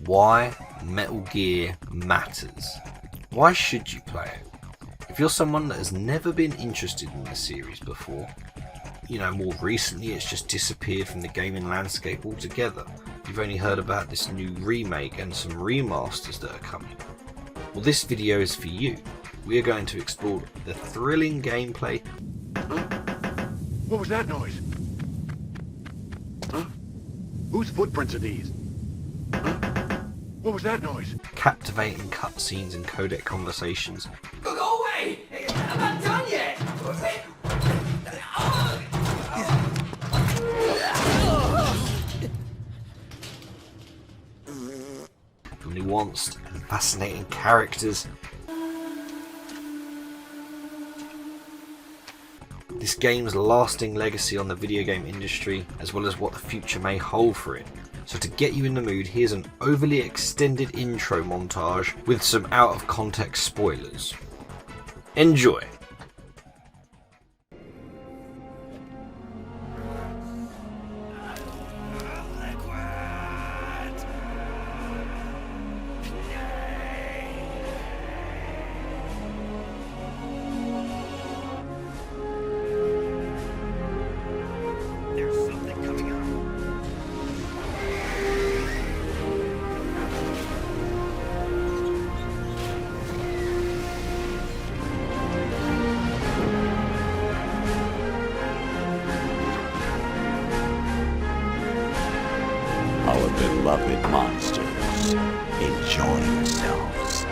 Why Metal Gear matters. Why should you play it? If you're someone that has never been interested in the series before, more recently it's just disappeared from the gaming landscape altogether. You've only heard about this new remake and some remasters that are coming. Well, this video is for you. We are going to explore the thrilling gameplay. Huh? What was that noise? Huh? Whose footprints are these? Huh? What was that noise? Captivating cutscenes and codec conversations. Go away! I'm not done yet! Nuanced and fascinating characters. This game's lasting legacy on the video game industry, as well as what the future may hold for it. So to get you in the mood, here's an overly extended intro montage with some out of context spoilers. Enjoy! Our beloved monsters, enjoy yourselves.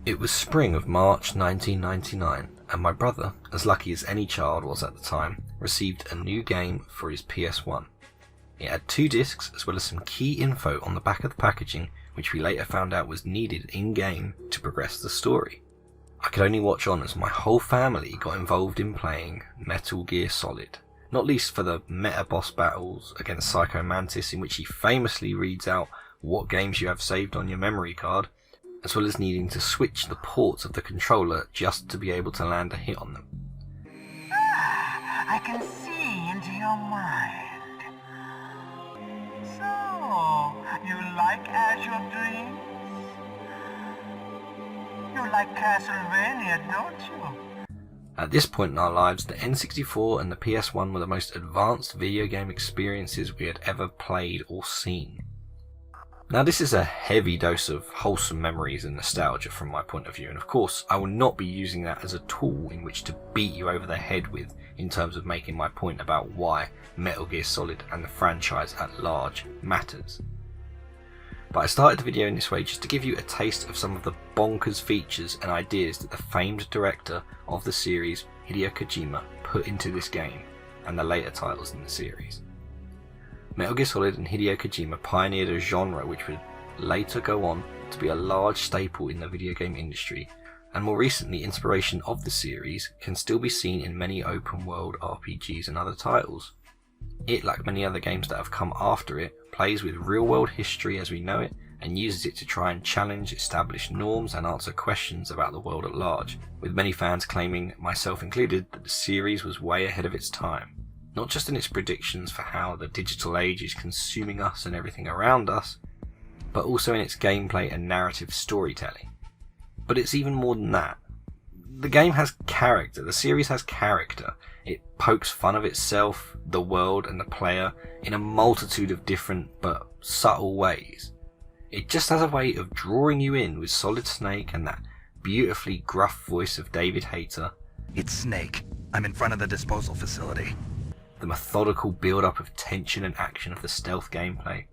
It was spring of March 1999, and my brother, as lucky as any child was at the time, received a new game for his PS1. It had 2 discs as well as some key info on the back of the packaging, which we later found out was needed in-game to progress the story. I could only watch on as my whole family got involved in playing Metal Gear Solid, not least for the meta boss battles against Psycho Mantis, in which he famously reads out what games you have saved on your memory card, as well as needing to switch the ports of the controller just to be able to land a hit on them. I can see into your mind. So, you like Azure Dreams? You like Castlevania, don't you? At this point in our lives, the N64 and the PS1 were the most advanced video game experiences we had ever played or seen. Now this is a heavy dose of wholesome memories and nostalgia from my point of view, and of course I will not be using that as a tool in which to beat you over the head with in terms of making my point about why Metal Gear Solid and the franchise at large matters. But I started the video in this way just to give you a taste of some of the bonkers features and ideas that the famed director of the series, Hideo Kojima, put into this game and the later titles in the series. Metal Gear Solid and Hideo Kojima pioneered a genre which would later go on to be a large staple in the video game industry, and more recently inspiration of the series can still be seen in many open world RPGs and other titles. It, like many other games that have come after it, plays with real world history as we know it and uses it to try and challenge established norms and answer questions about the world at large, with many fans claiming, myself included, that the series was way ahead of its time. Not just in its predictions for how the digital age is consuming us and everything around us, but also in its gameplay and narrative storytelling. But it's even more than that. The game has character, the series has character. It pokes fun of itself, the world and the player in a multitude of different but subtle ways. It just has a way of drawing you in with Solid Snake and that beautifully gruff voice of David Hayter. It's Snake. I'm in front of the disposal facility. the methodical build-up of tension and action of the stealth gameplay.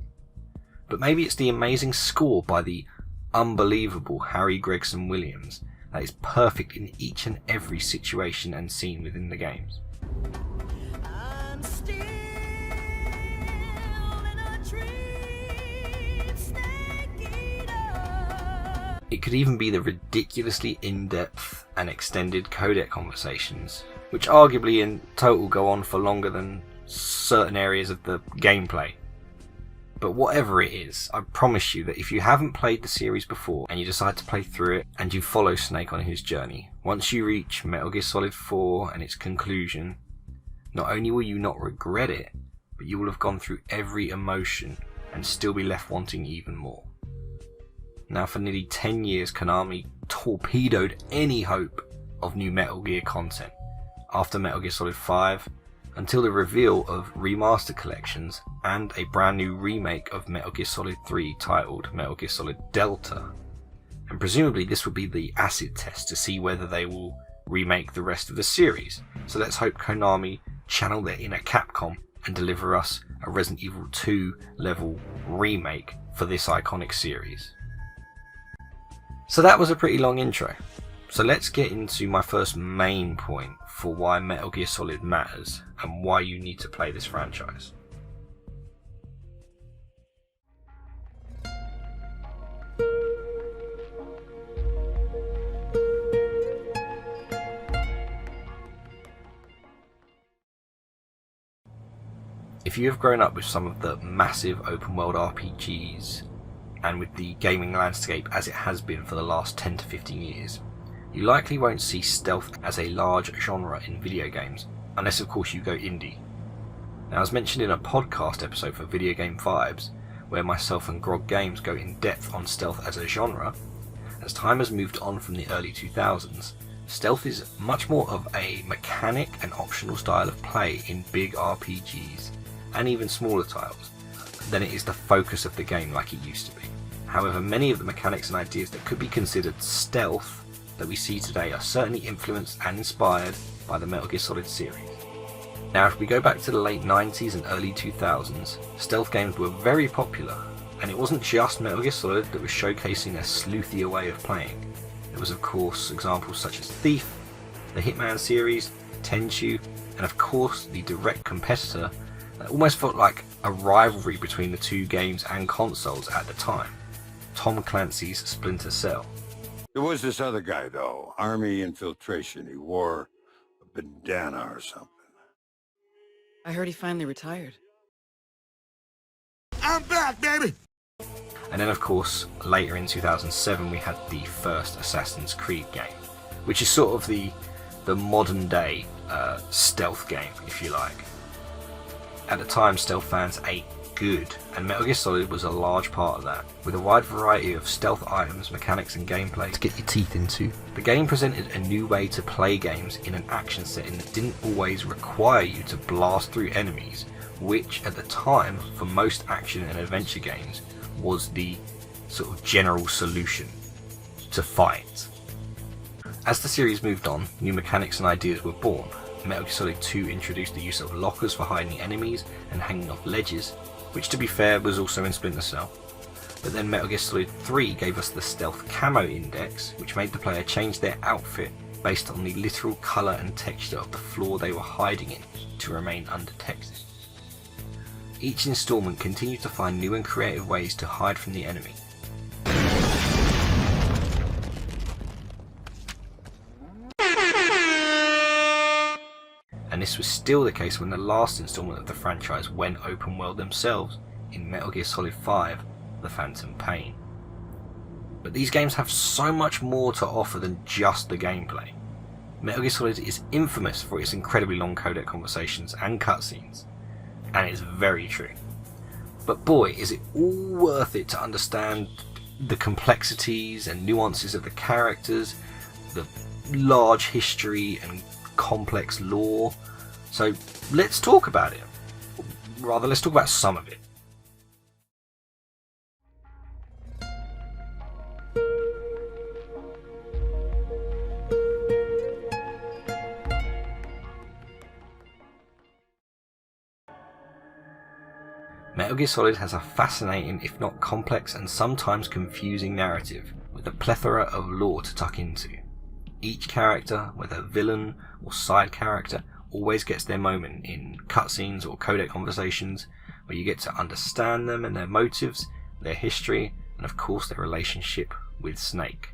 But maybe it's the amazing score by the unbelievable Harry Gregson Williams that is perfect in each and every situation and scene within the games. I'm still in a dream, snake eater. It could even be the ridiculously in-depth and extended codec conversations, which arguably in total go on for longer than certain areas of the gameplay. But whatever it is, I promise you that if you haven't played the series before and you decide to play through it and you follow Snake on his journey, once you reach Metal Gear Solid 4 and its conclusion, not only will you not regret it, but you will have gone through every emotion and still be left wanting even more. Now, for nearly 10 years, Konami torpedoed any hope of new Metal Gear content after Metal Gear Solid 5, until the reveal of remastered collections and a brand new remake of Metal Gear Solid 3 titled Metal Gear Solid Delta. And presumably this will be the acid test to see whether they will remake the rest of the series. So let's hope Konami channel their inner Capcom and deliver us a Resident Evil 2 level remake for this iconic series. So that was a pretty long intro. So let's get into my first main point for why Metal Gear Solid matters and why you need to play this franchise. If you have grown up with some of the massive open world RPGs and with the gaming landscape as it has been for the last 10 to 15 years, you likely won't see stealth as a large genre in video games, unless of course you go indie. Now, as mentioned in a podcast episode for Video Game Vibes, where myself and Grog Games go in depth on stealth as a genre, as time has moved on from the early 2000s, stealth is much more of a mechanic and optional style of play in big RPGs, and even smaller titles, than it is the focus of the game like it used to be. However, many of the mechanics and ideas that could be considered stealth that we see today are certainly influenced and inspired by the Metal Gear Solid series. Now, if we go back to the late 90s and early 2000s, stealth games were very popular, and it wasn't just Metal Gear Solid that was showcasing a sleuthier way of playing. There was of course examples such as Thief, the Hitman series, Tenchu, and of course the direct competitor that almost felt like a rivalry between the two games and consoles at the time, Tom Clancy's Splinter Cell. There was this other guy, though. Army infiltration. He wore a bandana or something. I heard he finally retired. I'm back, baby! And then of course, later in 2007 we had the first Assassin's Creed game, which is sort of the modern day stealth game, if you like. At the time, stealth fans ate good, and Metal Gear Solid was a large part of that, with a wide variety of stealth items, mechanics and gameplay to get your teeth into. The game presented a new way to play games in an action setting that didn't always require you to blast through enemies, which at the time, for most action and adventure games, was the sort of general solution to fight. As the series moved on, new mechanics and ideas were born. Metal Gear Solid 2 introduced the use of lockers for hiding enemies and hanging off ledges, which to be fair was also in Splinter Cell. But then Metal Gear Solid 3 gave us the stealth camo index, which made the player change their outfit based on the literal colour and texture of the floor they were hiding in to remain undetected. Each installment continued to find new and creative ways to hide from the enemy. And this was still the case when the last installment of the franchise went open world themselves in Metal Gear Solid 5, The Phantom Pain. But these games have so much more to offer than just the gameplay. Metal Gear Solid is infamous for its incredibly long codec conversations and cutscenes, and it's very true. But boy, is it all worth it to understand the complexities and nuances of the characters, the large history and complex lore. So let's talk about it. Rather, let's talk about some of it. Metal Gear Solid has a fascinating, if not complex and sometimes confusing narrative, with a plethora of lore to tuck into. Each character, whether villain or side character, always gets their moment in cutscenes or codec conversations, where you get to understand them and their motives, their history, and of course their relationship with Snake.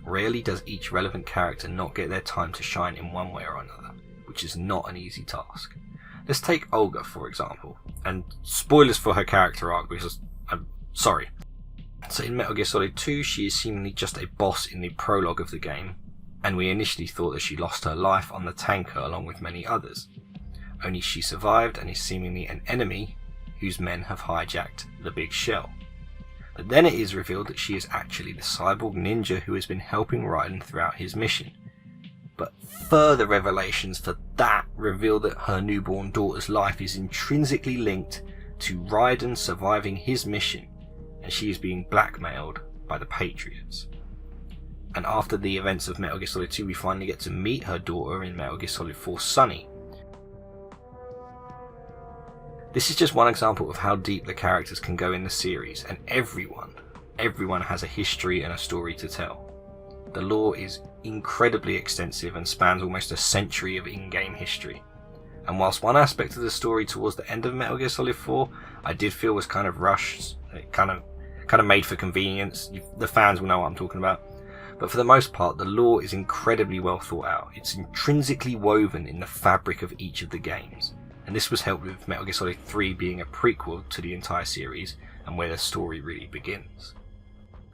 Rarely does each relevant character not get their time to shine in one way or another, which is not an easy task. Let's take Olga for example, and spoilers for her character arc because I'm sorry. So in Metal Gear Solid 2 she is seemingly just a boss in the prologue of the game, and we initially thought that she lost her life on the tanker along with many others. Only she survived and is seemingly an enemy whose men have hijacked the Big Shell. But then it is revealed that she is actually the cyborg ninja who has been helping Raiden throughout his mission. But further revelations for that reveal that her newborn daughter's life is intrinsically linked to Raiden surviving his mission, and she is being blackmailed by the Patriots. And after the events of Metal Gear Solid 2 we finally get to meet her daughter in Metal Gear Solid 4 Sunny. This is just one example of how deep the characters can go in the series, and everyone has a history and a story to tell. The lore is incredibly extensive and spans almost a century of in-game history. And whilst one aspect of the story towards the end of Metal Gear Solid 4 I did feel was kind of rushed, it kind of made for convenience, the fans will know what I'm talking about. But for the most part, the lore is incredibly well thought out. It's intrinsically woven in the fabric of each of the games. And this was helped with Metal Gear Solid 3 being a prequel to the entire series and where the story really begins.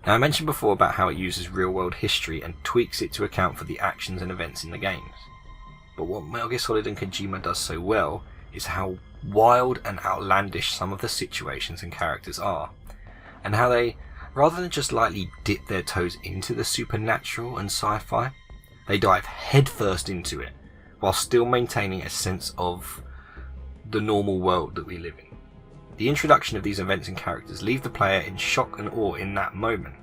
Now I mentioned before about how it uses real world history and tweaks it to account for the actions and events in the games. But what Metal Gear Solid and Kojima does so well is how wild and outlandish some of the situations and characters are, and how they, rather than just lightly dip their toes into the supernatural and sci-fi, they dive headfirst into it, while still maintaining a sense of the normal world that we live in. The introduction of these events and characters leave the player in shock and awe in that moment,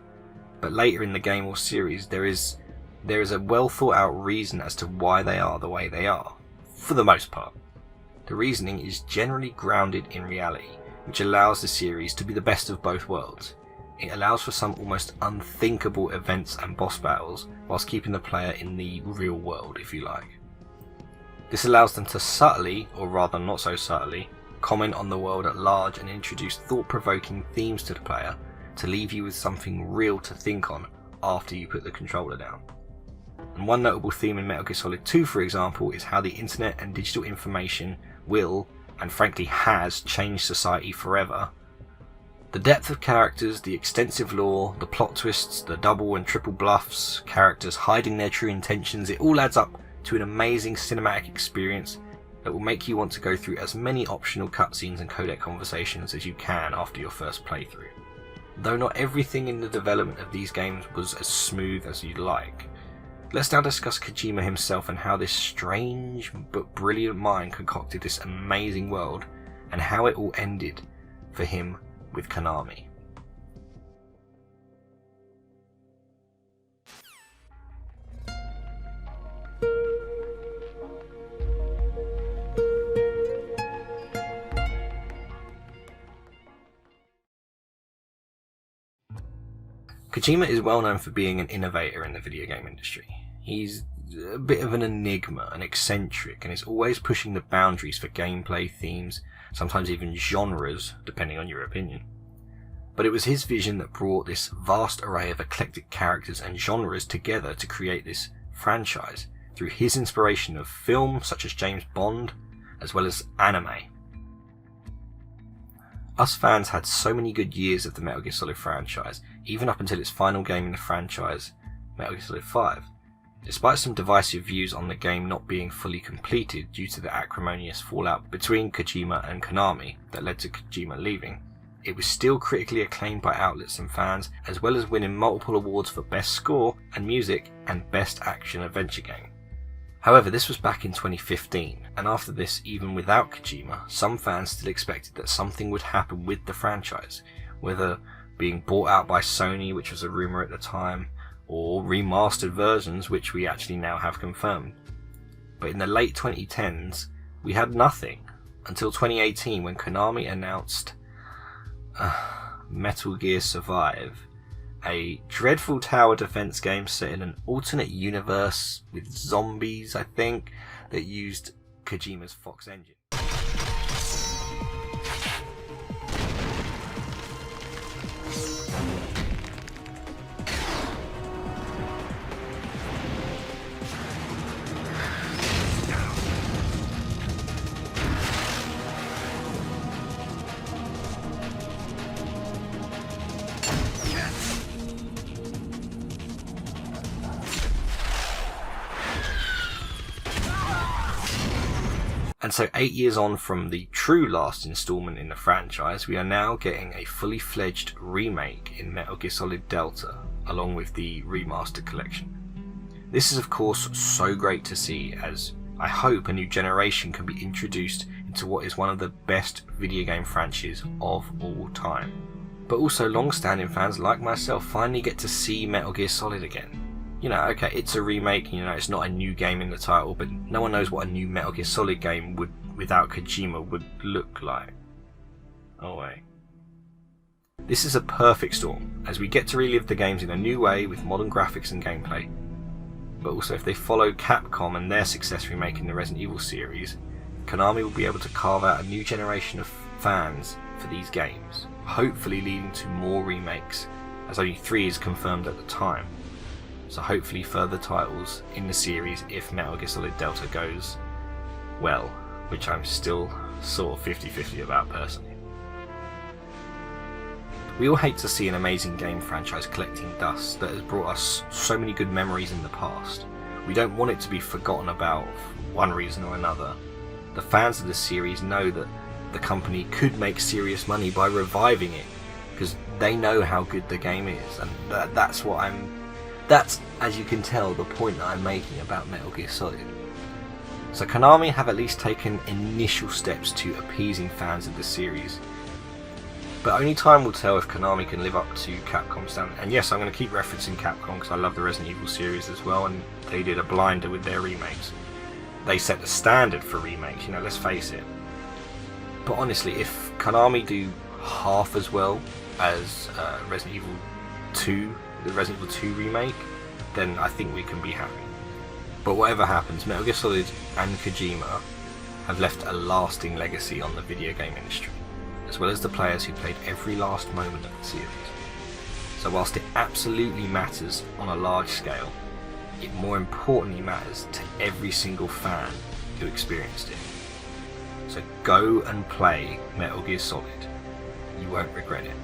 but later in the game or series there is a well thought out reason as to why they are the way they are, for the most part. The reasoning is generally grounded in reality, which allows the series to be the best of both worlds. It allows for some almost unthinkable events and boss battles, whilst keeping the player in the real world, if you like. This allows them to subtly, or rather not so subtly, comment on the world at large and introduce thought-provoking themes to the player to leave you with something real to think on after you put the controller down. And one notable theme in Metal Gear Solid 2, for example, is how the internet and digital information will, and frankly has, changed society forever. The depth of characters, the extensive lore, the plot twists, the double and triple bluffs, characters hiding their true intentions, it all adds up to an amazing cinematic experience that will make you want to go through as many optional cutscenes and codec conversations as you can after your first playthrough. Though not everything in the development of these games was as smooth as you'd like, let's now discuss Kojima himself and how this strange but brilliant mind concocted this amazing world, and how it all ended for him with Konami. Kojima is well known for being an innovator in the video game industry. He's a bit of an enigma, an eccentric, and is always pushing the boundaries for gameplay, themes, sometimes even genres, depending on your opinion. But it was his vision that brought this vast array of eclectic characters and genres together to create this franchise, through his inspiration of film such as James Bond, as well as anime. Us fans had so many good years of the Metal Gear Solid franchise, even up until its final game in the franchise, Metal Gear Solid 5. Despite some divisive views on the game not being fully completed due to the acrimonious fallout between Kojima and Konami that led to Kojima leaving, it was still critically acclaimed by outlets and fans, as well as winning multiple awards for Best Score and Music and Best Action Adventure Game. However, this was back in 2015, and after this, even without Kojima, some fans still expected that something would happen with the franchise, whether being bought out by Sony, which was a rumour at the time, or remastered versions, which we actually now have confirmed. But in the late 2010s, we had nothing, until 2018 when Konami announced Metal Gear Survive, a dreadful tower defense game set in an alternate universe with zombies, I think, that used Kojima's Fox engine. And so 8 years on from the true last installment in the franchise, we are now getting a fully fledged remake in Metal Gear Solid Delta, along with the remastered collection. This is of course so great to see, as I hope a new generation can be introduced into what is one of the best video game franchises of all time. But also long-standing fans like myself finally get to see Metal Gear Solid again. You know, okay, it's a remake, you know, it's not a new game in the title, but no one knows what a new Metal Gear Solid game without Kojima would look like. Oh wait. This is a perfect storm, as we get to relive the games in a new way with modern graphics and gameplay. But also, if they follow Capcom and their success remaking the Resident Evil series, Konami will be able to carve out a new generation of fans for these games, hopefully leading to more remakes, as only 3 is confirmed at the time. So hopefully further titles in the series if Metal Gear Solid Delta goes well, which I'm still sort of 50-50 about personally. We all hate to see an amazing game franchise collecting dust that has brought us so many good memories in the past. We don't want it to be forgotten about for one reason or another. The fans of the series know that the company could make serious money by reviving it, because they know how good the game is, and that's, as you can tell, the point that I'm making about Metal Gear Solid. So Konami have at least taken initial steps to appeasing fans of the series. But only time will tell if Konami can live up to Capcom's standard. And yes, I'm going to keep referencing Capcom because I love the Resident Evil series as well, and they did a blinder with their remakes. They set the standard for remakes, you know, let's face it. But honestly, if Konami do half as well as Resident Evil 2, the Resident Evil 2 remake, then I think we can be happy. But whatever happens, Metal Gear Solid and Kojima have left a lasting legacy on the video game industry, as well as the players who played every last moment of the series. So whilst it absolutely matters on a large scale, it more importantly matters to every single fan who experienced it. So go and play Metal Gear Solid. You won't regret it.